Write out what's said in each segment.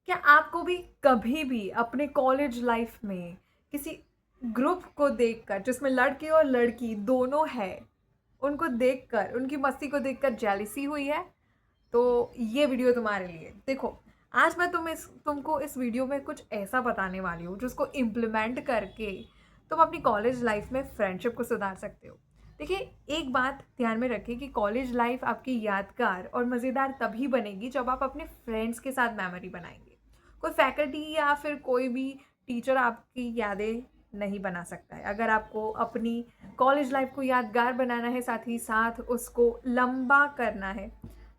क्या आपको भी कभी भी अपने कॉलेज लाइफ में किसी ग्रुप को देखकर जिसमें लड़के और लड़की दोनों है, उनको देखकर, उनकी मस्ती को देखकर जेलिसी हुई है? तो ये वीडियो तुम्हारे लिए। देखो, आज मैं तुमको इस वीडियो में कुछ ऐसा बताने वाली हूँ जिसको इम्प्लीमेंट करके तुम अपनी कॉलेज लाइफ में फ्रेंडशिप को सुधार सकते हो। देखिए, एक बात ध्यान में रखिए कि कॉलेज लाइफ आपकी यादगार और मज़ेदार तभी बनेगी जब आप अपने फ्रेंड्स के साथ मेमोरी बनाएंगे। कोई फैकल्टी या फिर कोई भी टीचर आपकी यादें नहीं बना सकता है। अगर आपको अपनी कॉलेज लाइफ को यादगार बनाना है, साथ ही साथ उसको लंबा करना है,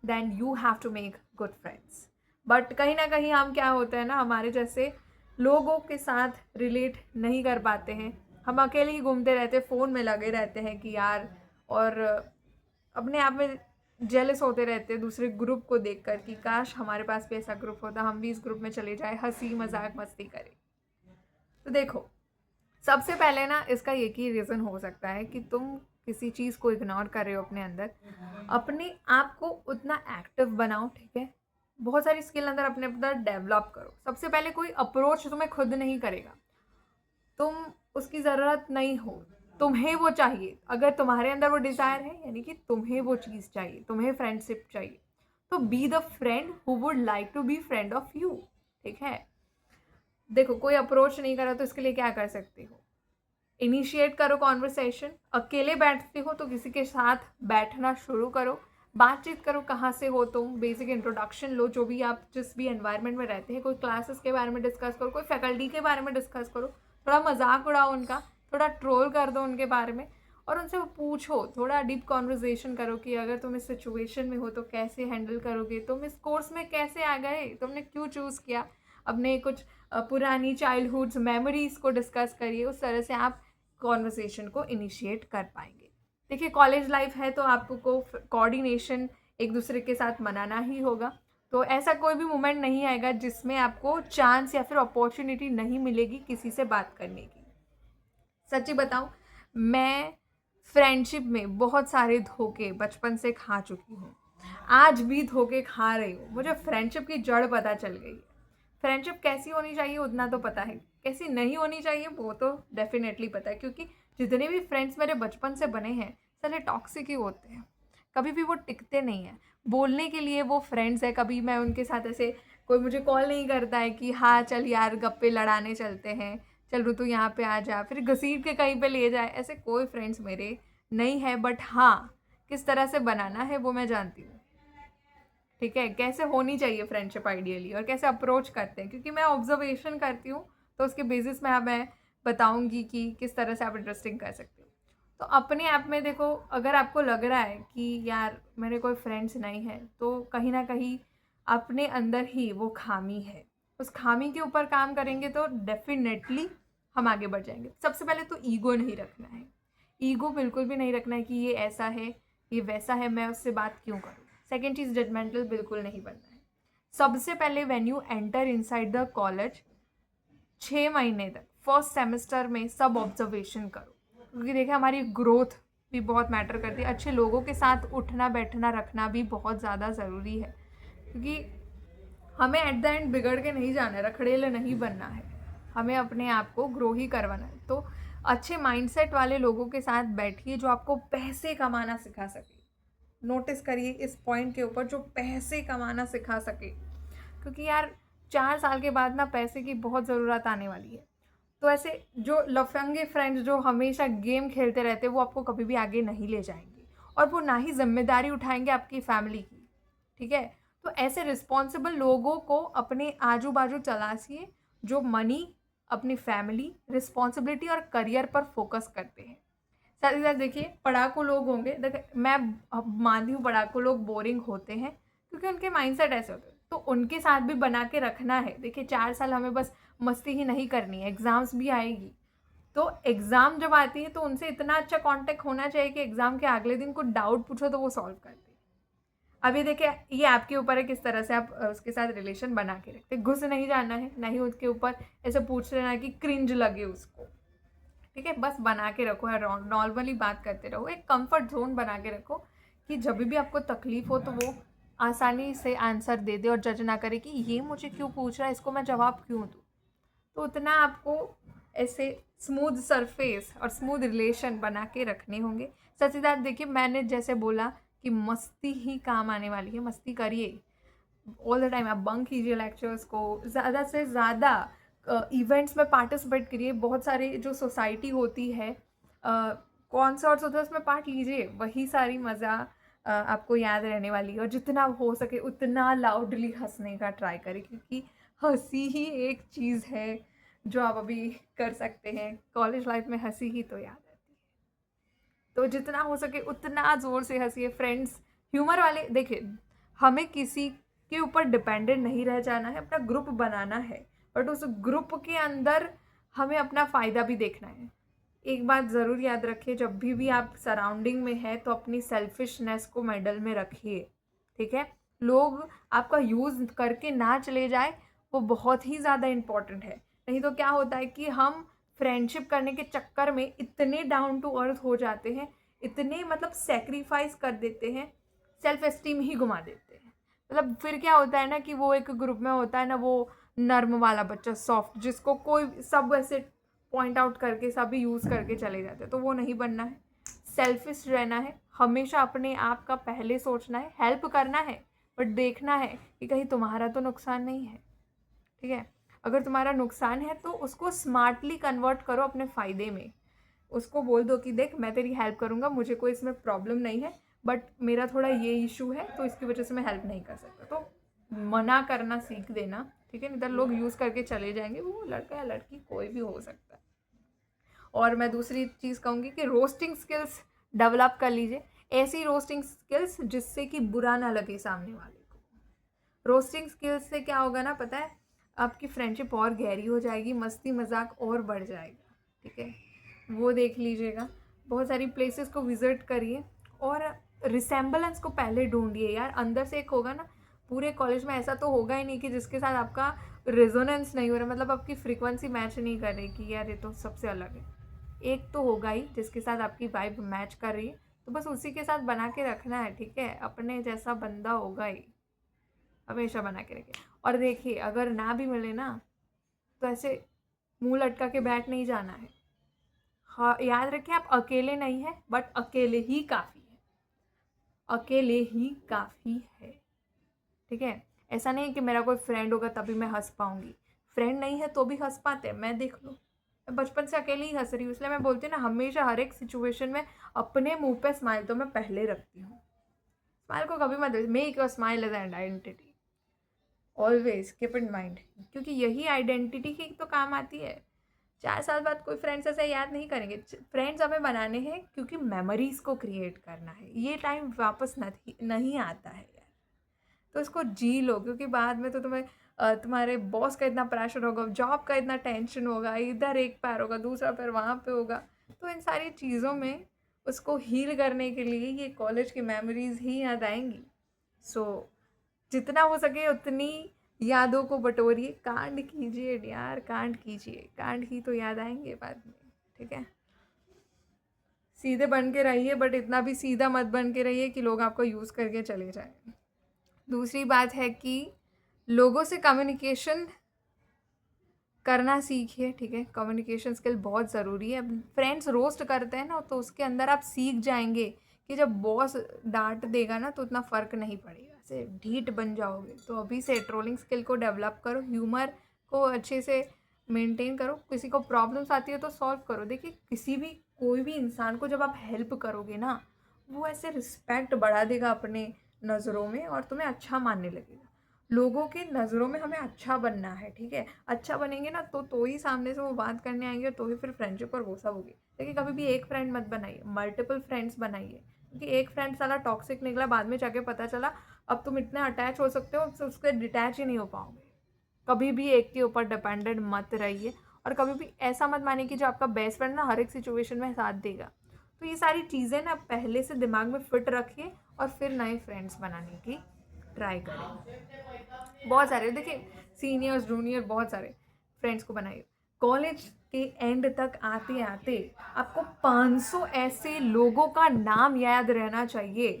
then you have to make good friends. But कहीं ना कहीं हम क्या होता है ना, हमारे जैसे लोगों के साथ रिलेट नहीं कर पाते हैं। हम अकेले ही घूमते रहते हैं, फ़ोन में लगे रहते हैं कि यार, और अपने आप में जेलस होते रहते हैं दूसरे ग्रुप को देखकर कि काश हमारे पास भी ऐसा ग्रुप होता, हम भी इस ग्रुप में चले जाए, हंसी मजाक मस्ती करें। तो देखो, सबसे पहले ना इसका एक ही रीज़न हो सकता है कि तुम किसी चीज़ को इग्नोर कर रहे हो अपने अंदर। अपने आप को उतना एक्टिव बनाओ, ठीक है? बहुत सारी स्किल अंदर अपने अंदर डेवलप करो। सबसे पहले कोई अप्रोच तुम्हें खुद नहीं करेगा, तुम उसकी ज़रूरत नहीं हो, तुम्हें वो चाहिए। अगर तुम्हारे अंदर वो डिज़ायर है, यानी कि तुम्हें वो चीज़ चाहिए, तुम्हें फ्रेंडशिप चाहिए, तो be the friend who would like to be friend of you. ठीक है? देखो, कोई अप्रोच नहीं करा तो इसके लिए क्या कर सकते हो? इनिशिएट करो कॉन्वर्सेशन। अकेले बैठते हो तो किसी के साथ बैठना शुरू करो, बातचीत करो। कहाँ से हो तुम, बेसिक इंट्रोडक्शन लो। जो भी आप जिस भी एनवायरनमेंट में रहते हैं, कोई क्लासेस के बारे में डिस्कस करो, कोई फैकल्टी के बारे में डिस्कस करो, थोड़ा मजाक उड़ाओ उनका, थोड़ा ट्रोल कर दो उनके बारे में, और उनसे पूछो, थोड़ा डीप कॉन्वर्जेशन करो कि अगर तुम इस सिचुएशन में हो तो कैसे हैंडल करोगे, तुम इस कोर्स में कैसे आ गए, तुमने क्यों चूज़ किया। अपने कुछ पुरानी चाइल्डहुड्स मेमोरीज़ को डिस्कस करिए। उस तरह से आप कॉन्वर्सेशन को इनिशिएट कर पाएंगे। देखिए, कॉलेज लाइफ है तो आपको कोऑर्डिनेशन एक दूसरे के साथ मनाना ही होगा। तो ऐसा कोई भी मोमेंट नहीं आएगा जिसमें आपको चांस या फिर अपॉर्चुनिटी नहीं मिलेगी किसी से बात करने की। सच्ची बताऊं, मैं फ्रेंडशिप में बहुत सारे धोखे बचपन से खा चुकी हूँ, आज भी धोखे खा रही हूँ। मुझे फ्रेंडशिप की जड़ पता चल गई है। फ्रेंडशिप कैसी होनी चाहिए उतना तो पता है, कैसी नहीं होनी चाहिए वो तो डेफिनेटली पता है, क्योंकि जितने भी फ्रेंड्स मेरे बचपन से बने हैं सारे टॉक्सिक ही होते हैं। कभी भी वो टिकते नहीं हैं। बोलने के लिए वो फ्रेंड्स है, कभी मैं उनके साथ ऐसे, कोई मुझे कॉल नहीं करता है कि हाँ चल यार गप्पे लड़ाने चलते हैं, चल रू तू यहाँ पे आ जा, फिर घसीट के कहीं पे ले जाए, ऐसे कोई फ्रेंड्स मेरे नहीं है। बट हाँ, किस तरह से बनाना है वो मैं जानती हूँ। ठीक है, कैसे होनी चाहिए फ्रेंडशिप आइडियली, और कैसे अप्रोच करते हैं, क्योंकि मैं ऑब्जर्वेशन करती हूँ, तो उसके बेसिस में मैं बताऊँगी कि किस तरह से आप इंटरेस्टिंग कर सकते हो। तो अपने आप में देखो, अगर आपको लग रहा है कि यार मेरे कोई फ्रेंड्स नहीं है, तो कहीं ना कहीं अपने अंदर ही वो खामी है। उस खामी के ऊपर काम करेंगे तो डेफिनेटली हम आगे बढ़ जाएंगे। सबसे पहले तो ईगो नहीं रखना है। ईगो बिल्कुल भी नहीं रखना है कि ये ऐसा है, ये वैसा है, मैं उससे बात क्यों करूँ। सेकेंड चीज़, जजमेंटल बिल्कुल नहीं बनना है। सबसे पहले when you enter inside the college, 6 महीने तक फर्स्ट सेमेस्टर में सब ऑब्जर्वेशन करो, क्योंकि देखिए हमारी ग्रोथ भी बहुत मैटर करती है। अच्छे लोगों के साथ उठना बैठना रखना भी बहुत ज़्यादा ज़रूरी है, क्योंकि हमें एट द एंड बिगड़ के नहीं जाना है, रखड़ेले नहीं बनना है, हमें अपने आप को ग्रो ही करवाना है। तो अच्छे माइंडसेट वाले लोगों के साथ बैठिए जो आपको पैसे कमाना सिखा सके। नोटिस करिए इस पॉइंट के ऊपर, जो पैसे कमाना सिखा सके, क्योंकि यार 4 साल के बाद ना पैसे की बहुत ज़रूरत आने वाली है। तो ऐसे जो लफंगे फ्रेंड्स जो हमेशा गेम खेलते रहते हैं, वो आपको कभी भी आगे नहीं ले जाएंगे, और वो ना ही जिम्मेदारी उठाएंगे आपकी फैमिली की। ठीक है? तो ऐसे रिस्पॉन्सिबल लोगों को अपने आजू बाजू तलाशिए, जो मनी, अपनी फैमिली, रिस्पॉन्सिबिलिटी और करियर पर फोकस करते हैं। साथ ही साथ देखिए, पढ़ाकू लोग होंगे, देखिए मैं अब मानती हूँ पढ़ाकू लोग बोरिंग होते हैं, क्योंकि उनके माइंडसेट ऐसे होते हैं, तो उनके साथ भी बना के रखना है। देखिए 4 साल हमें बस मस्ती ही नहीं करनी है, एग्ज़ाम्स भी आएगी। तो एग्ज़ाम जब आती है तो उनसे इतना अच्छा कांटेक्ट होना चाहिए कि एग्ज़ाम के अगले दिन कुछ डाउट पूछो तो वो सॉल्व कर दे। अभी देखिए, ये आपके ऊपर है किस तरह से आप उसके साथ रिलेशन बना के रखते। घुस नहीं जाना है, ना ही उसके ऊपर ऐसे पूछ लेना है कि क्रिंज लगे उसको। ठीक है, बस बना के रखो, नॉर्मली बात करते रहो, एक कंफर्ट जोन बना के रखो कि जब भी आपको तकलीफ हो तो वो आसानी से आंसर दे दे और जज ना करे कि ये मुझे क्यों पूछ रहा है, इसको मैं जवाब क्यों दूँ। तो उतना आपको ऐसे स्मूथ सरफेस और स्मूथ रिलेशन बना के रखने होंगे। सच देखिए, मैंने जैसे बोला कि मस्ती ही काम आने वाली है, मस्ती करिए ऑल द टाइम। आप बंक कीजिए लेक्चर्स को, ज़्यादा से ज़्यादा इवेंट्स में पार्टिसिपेट करिए। बहुत सारे जो सोसाइटी होती है, कॉन्सर्ट्स होते हैं, उसमें पार्ट लीजिए, वही सारी मज़ा आपको याद रहने वाली है। और जितना हो सके उतना लाउडली हंसने का ट्राई करें, क्योंकि हंसी ही एक चीज़ है जो आप अभी कर सकते हैं। कॉलेज लाइफ में हंसी ही तो याद रहती है, तो जितना हो सके उतना ज़ोर से हंसिए। फ्रेंड्स ह्यूमर वाले, देखिए हमें किसी के ऊपर डिपेंडेंट नहीं रह जाना है, अपना ग्रुप बनाना है, बट उस ग्रुप के अंदर हमें अपना फ़ायदा भी देखना है। एक बात ज़रूर याद रखिए, जब भी आप सराउंडिंग में है तो अपनी सेल्फिशनेस को मेडल में रखिए, ठीक है। लोग आपका यूज़ करके ना चले जाए, वो बहुत ही ज़्यादा इम्पॉर्टेंट है। नहीं तो क्या होता है कि हम फ्रेंडशिप करने के चक्कर में इतने डाउन टू अर्थ हो जाते हैं, इतने मतलब सेक्रीफाइस कर देते हैं, सेल्फ एस्टीम ही घुमा देते हैं। मतलब फिर क्या होता है ना कि वो एक ग्रुप में होता है ना, वो नर्म वाला बच्चा, सॉफ्ट, जिसको कोई सब ऐसे पॉइंट आउट करके सभी यूज़ करके चले जाते हैं, तो वो नहीं बनना है। सेल्फिश रहना है, हमेशा अपने आप का पहले सोचना है, हेल्प करना है, बट देखना है कि कहीं तुम्हारा तो नुकसान नहीं है, ठीक है। अगर तुम्हारा नुकसान है तो उसको स्मार्टली कन्वर्ट करो अपने फ़ायदे में। उसको बोल दो कि देख, मैं तेरी हेल्प करूँगा, मुझे कोई इसमें प्रॉब्लम नहीं है, बट मेरा थोड़ा ये इशू है, तो इसकी वजह से मैं हेल्प नहीं कर सकता। तो मना करना सीख देना, ठीक है। नहीं तो लोग यूज़ करके चले जाएंगे, वो लड़का या लड़की कोई भी हो सकता है। और मैं दूसरी चीज़ कहूँगी कि रोस्टिंग स्किल्स डेवलप कर लीजिए। ऐसी रोस्टिंग स्किल्स जिससे कि बुरा ना लगे सामने वाले को। रोस्टिंग स्किल्स से क्या होगा ना, पता है, आपकी फ्रेंडशिप और गहरी हो जाएगी, मस्ती मजाक और बढ़ जाएगा, ठीक है। वो देख लीजिएगा। बहुत सारी प्लेसेस को विज़िट करिए और रिसेम्बलेंस को पहले ढूंढिए यार। अंदर से एक होगा ना, पूरे कॉलेज में ऐसा तो होगा ही नहीं कि जिसके साथ आपका रेजोनेंस नहीं हो रहा, मतलब आपकी फ्रीक्वेंसी मैच नहीं कर रही कि यार ये तो सबसे अलग है। एक तो होगा ही जिसके साथ आपकी वाइब मैच कर रही है, तो बस उसी के साथ बना के रखना है, ठीक है। अपने जैसा बंदा होगा ही, हमेशा बना के रखिए। और देखिए, अगर ना भी मिले ना, तो ऐसे मुंह लटका के बैठ नहीं जाना है। हाँ, याद रखिए, आप अकेले नहीं हैं, बट अकेले ही काफ़ी है, अकेले ही काफ़ी है, ठीक है। ऐसा नहीं कि मेरा कोई फ्रेंड होगा तभी मैं हंस पाऊंगी, फ्रेंड नहीं है तो भी हंस पाते हैं। मैं देख लो, मैं बचपन से अकेले ही हंस रही हूँ, इसलिए मैं बोलती हूँ ना, हमेशा हर एक सिचुएशन में अपने मुंह पे स्माइल तो मैं पहले रखती हूँ। स्माइल को कभी मत, make your smile as an identity, always keep in mind, क्योंकि यही आइडेंटिटी की तो काम आती है। 4 साल बाद कोई फ्रेंड्स ऐसे याद नहीं करेंगे। फ्रेंड्स हमें बनाने हैं क्योंकि मेमोरीज को क्रिएट करना है। ये टाइम वापस नहीं आता है यार, तो इसको जी लो, क्योंकि बाद में तो तुम्हें तुम्हारे बॉस का इतना प्रेशर होगा, जॉब का इतना टेंशन होगा, इधर एक पैर होगा, दूसरा पैर वहाँ पे होगा। तो इन सारी चीज़ों में उसको हील करने के लिए ये कॉलेज की मेमोरीज ही याद आएंगी। सो जितना हो सके उतनी यादों को बटोरिए, कांड कीजिए यार, कांड कीजिए, कांड ही तो याद आएंगे बाद में, ठीक है। सीधे बन के रहिए, बट इतना भी सीधा मत बन के रहिए कि लोग आपको यूज़ करके चले जाएं। दूसरी बात है कि लोगों से कम्युनिकेशन करना सीखिए, ठीक है। कम्युनिकेशन स्किल बहुत ज़रूरी है। फ्रेंड्स रोस्ट करते हैं ना, तो उसके अंदर आप सीख जाएंगे कि जब बॉस डांट देगा ना तो उतना फ़र्क नहीं पड़ेगा, ऐसे ढीठ बन जाओगे। तो अभी से ट्रोलिंग स्किल को डेवलप करो, ह्यूमर को अच्छे से मेंटेन करो, किसी को प्रॉब्लम्स आती है तो सॉल्व करो। देखिए, किसी भी कोई भी इंसान को जब आप हेल्प करोगे ना, वो ऐसे रिस्पेक्ट बढ़ा देगा अपने नज़रों में और तुम्हें अच्छा मानने लगेगा। लोगों के नज़रों में हमें अच्छा बनना है, ठीक है। अच्छा बनेंगे ना तो ही सामने से वो बात करने आएंगे, तो ही फिर फ्रेंडशिप और वो सब होगी। लेकिन कभी भी एक फ्रेंड मत बनाइए, मल्टीपल फ्रेंड्स बनाइए, क्योंकि एक फ्रेंड साला टॉक्सिक निकला, बाद में जाके पता चला अब तुम इतने अटैच हो सकते हो, उससे डिटैच ही नहीं हो पाओगे। कभी भी एक के ऊपर डिपेंडेंट मत रहिए, और कभी भी ऐसा मत मानिए कि जो आपका बेस्ट फ्रेंड ना हर एक सिचुएशन में साथ देगा। तो ये सारी चीज़ें ना पहले से दिमाग में फिट रखिए और फिर नए फ्रेंड्स बनाने की ट्राई करें। बहुत सारे, देखिए, सीनियर्स जूनियर बहुत सारे फ्रेंड्स को बनाइए। कॉलेज के एंड तक आते आते आपको 500 ऐसे लोगों का नाम याद रहना चाहिए,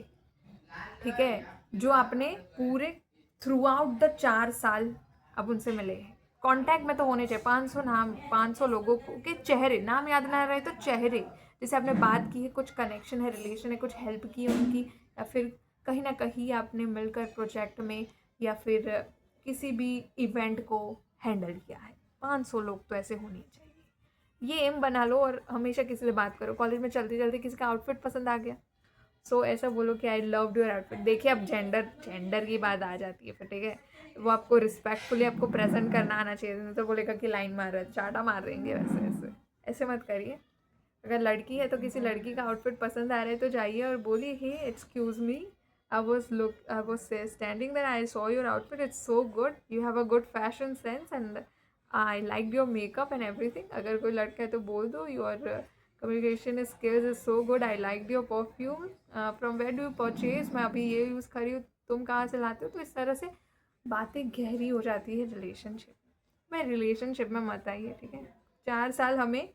ठीक है। जो आपने पूरे थ्रू आउट द 4 साल अब उनसे मिले हैं। कॉन्टैक्ट में तो होने चाहिए, 500 नाम, 500 लोगों के चेहरे, नाम याद ना रहे तो चेहरे, जैसे आपने बात की है, कुछ कनेक्शन है, रिलेशन है, कुछ हेल्प की है उनकी, या फिर कहीं ना कहीं आपने मिलकर प्रोजेक्ट में या फिर किसी भी इवेंट को हैंडल किया है। 500 लोग तो ऐसे होने चाहिए। ये एम बना लो और हमेशा किसी से बात करो। कॉलेज में चलते चलते किसी का आउटफिट पसंद आ गया, सो ऐसा बोलो कि आई लव योर आउटफिट। देखिए अब जेंडर की बात आ जाती है फिर, ठीक है, वो आपको रिस्पेक्टफुली आपको प्रेजेंट करना आना चाहिए, नहीं तो बोलेगा कि लाइन मार रहा है, चाटा मार देंगे। वैसे ऐसे ऐसे मत करिए। अगर लड़की है तो किसी लड़की का आउटफिट पसंद आ रहा है तो जाइए और बोलिए, hey excuse me, I was standing there, I saw your outfit, it's so good, you have a good fashion sense and I liked your makeup and everything। अगर कोई लड़का है तो बोल दो, your communication skills is so good, I liked your perfume, from where do you purchase, मैं अभी ये यूज़ कर रही हूँ, तुम कहाँ से लाते हो। तो इस तरह से बातें गहरी हो जाती है रिलेशनशिप में। रिलेशनशिप में मत आइए, ठीक है। 4 साल हमें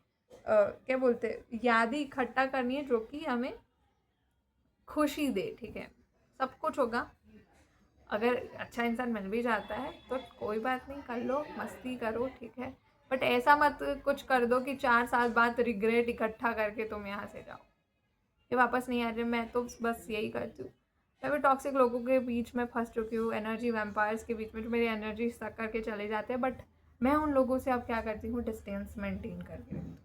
क्या बोलते हैं, यादें इकट्ठा करनी है जो कि हमें खुशी दे, ठीक है। सब कुछ होगा, अगर अच्छा इंसान मिल भी जाता है तो कोई बात नहीं, कर लो, मस्ती करो, ठीक है। बट ऐसा मत कुछ कर दो कि 4 साल बाद रिग्रेट इकट्ठा करके तुम यहाँ से जाओ, ये वापस नहीं आ रहे। मैं तो बस यही करती हूँ। मैं भी टॉक्सिक लोगों के बीच में फंस चुकी हूँ, एनर्जी वैम्पायर्स के बीच में जो मेरी एनर्जी सक करके चले जाते हैं। बट मैं उन लोगों से अब क्या करती हूँ, डिस्टेंस मेंटेन करके रखती हूँ।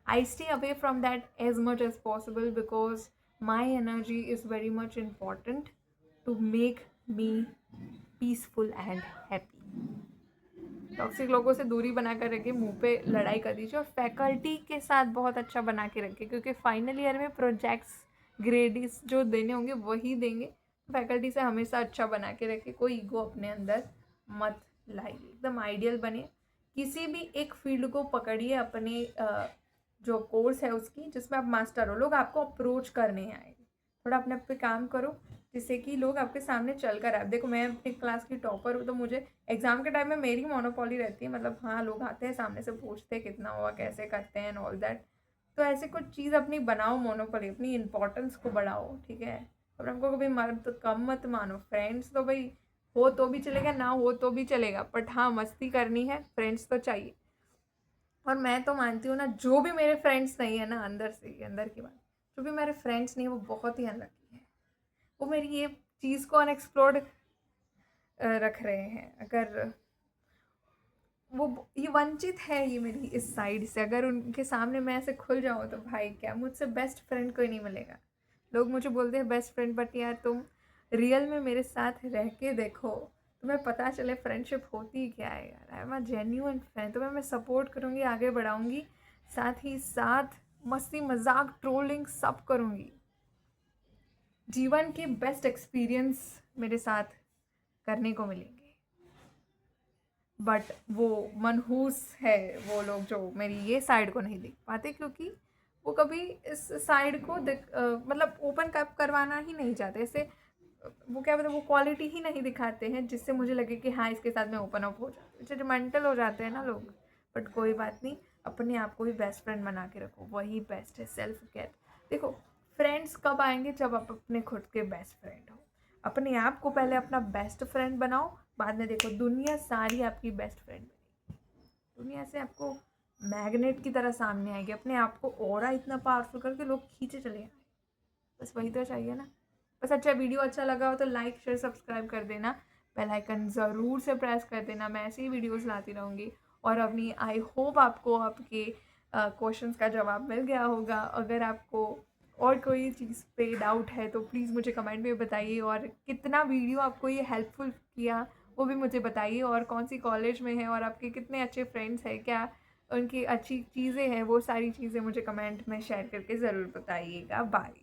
I stay away from that as much as possible because my energy is very much important to make me peaceful and happy। Toxic लोगों से दूरी बना कर रखिए, मुंह पे लड़ाई कर दीजिए, और फैकल्टी के साथ बहुत अच्छा बना के रखिए, क्योंकि फाइनल ईयर में प्रोजेक्ट्स ग्रेड्स जो देने होंगे वही देंगे। फैकल्टी से हमेशा अच्छा बना के रखिए, कोई ईगो अपने अंदर मत लाइए, एकदम आइडियल बने। किसी भी एक फील्ड को पकड़िए अपने जो कोर्स है उसकी, जिसमें आप मास्टर हो, लोग आपको अप्रोच करने आए, थोड़ा अपने पे काम करो जिससे कि लोग आपके सामने चल कर आए। देखो मैं अपनी क्लास की टॉपर हूँ, तो मुझे एग्ज़ाम के टाइम में मेरी मोनोपोली रहती है, मतलब हाँ लोग आते हैं सामने से पूछते हैं कितना हुआ, कैसे करते हैं एंड ऑल दैट। तो ऐसे कुछ चीज़ अपनी बनाओ, मोनोपोली, अपनी इंपॉर्टेंस को बढ़ाओ, ठीक है। और हमको कभी मर्द कम मत मानो। फ्रेंड्स तो भाई हो तो भी चलेगा, ना हो तो भी चलेगा, बट हाँ मस्ती करनी है, फ्रेंड्स तो चाहिए। और मैं तो मानती हूँ ना, जो भी मेरे फ्रेंड्स नहीं है ना, अंदर से अंदर की बात, जो भी मेरे फ्रेंड्स नहीं है वो बहुत ही अनलकी है। वो मेरी ये चीज़ को अनएक्सप्लोर्ड रख रहे हैं। अगर वो ये वंचित है ये मेरी इस साइड से, अगर उनके सामने मैं ऐसे खुल जाऊँ तो भाई क्या, मुझसे बेस्ट फ्रेंड कोई नहीं मिलेगा। लोग मुझे बोलते हैं बेस्ट फ्रेंड, बट यार तुम रियल में मेरे साथ रह के देखो, तुम्हें पता चले फ्रेंडशिप होती क्या है यार। I am a genuine friend, तुम्हें मैं सपोर्ट करूँगी, आगे बढ़ाऊँगी, साथ ही साथ मस्ती मजाक ट्रोलिंग सब करूँगी। जीवन के बेस्ट एक्सपीरियंस मेरे साथ करने को मिलेंगे। बट वो मनहूस है वो लोग जो मेरी ये साइड को नहीं देख पाते, क्योंकि वो कभी इस साइड को मतलब ओपन कप करवाना ही नहीं चाहते। ऐसे वो क्या बोलते हैं, वो क्वालिटी ही नहीं दिखाते हैं जिससे मुझे लगे कि हाँ इसके साथ मैं ओपन अप हो जाती हूँ। जजमेंटल हो जाते हैं ना लोग। बट कोई बात नहीं, अपने आप को भी बेस्ट फ्रेंड बना के रखो, वही बेस्ट है। Self care. देखो फ्रेंड्स कब आएंगे, जब आप अपने खुद के बेस्ट फ्रेंड हो। अपने आप को पहले अपना बेस्ट फ्रेंड बनाओ, बाद में देखो दुनिया सारी आपकी बेस्ट फ्रेंड बनेगी। दुनिया से आपको मैग्नेट की तरह सामने आएगी, अपने आप को ऑरा इतना पावरफुल करके लोग खींचे चले आए। बस वही तो चाहिए ना। बस अच्छा वीडियो अच्छा लगा हो तो लाइक शेयर सब्सक्राइब कर देना, बेल आइकन ज़रूर से प्रेस कर देना। मैं ऐसे ही वीडियोस लाती रहूँगी। और अपनी आई होप आपको आपके क्वेश्चंस का जवाब मिल गया होगा। अगर आपको और कोई चीज़ पे डाउट है तो प्लीज़ मुझे कमेंट में बताइए, और कितना वीडियो आपको ये हेल्पफुल किया वो भी मुझे बताइए, और कौन सी कॉलेज में है और आपके कितने अच्छे फ्रेंड्स हैं, क्या उनकी अच्छी चीज़ें हैं, वो सारी चीज़ें मुझे कमेंट में शेयर करके ज़रूर बताइएगा। बाय।